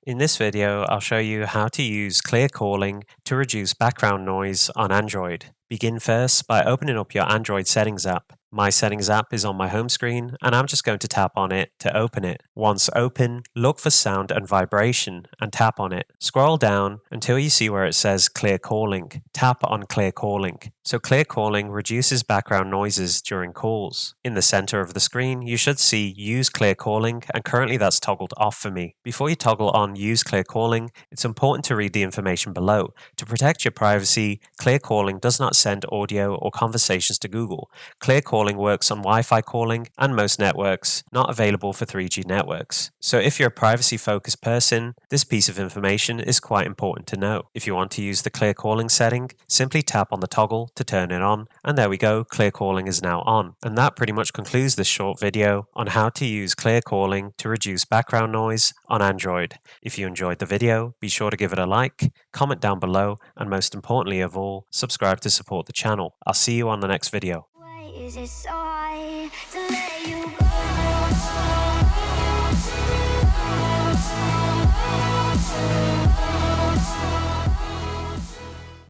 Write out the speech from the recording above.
In this video, I'll show you how to use clear calling to reduce background noise on Android. Begin first by opening up your Android Settings app. My Settings app is on my home screen, and I'm just going to tap on it to open it. Once open, look for sound and vibration and tap on it. Scroll down until you see where it says Clear Calling. Tap on Clear Calling. So Clear Calling reduces background noises during calls. In the center of the screen, you should see Use Clear Calling, and currently that's toggled off for me. Before you toggle on Use Clear Calling, it's important to read the information below. To protect your privacy, Clear Calling does not send audio or conversations to Google. Clear Calling works on Wi-Fi calling and most networks, not available for 3G networks. So if you're a privacy-focused person, this piece of information is quite important to know. If you want to use the Clear Calling setting, simply tap on the toggle to turn it on, and there we go, Clear Calling is now on. And that pretty much concludes this short video on how to use Clear Calling to reduce background noise on Android. If you enjoyed the video, be sure to give it a like, comment down below, and most importantly of all, subscribe to support the channel. I'll see you on the next video. Why is it so hard to let you go?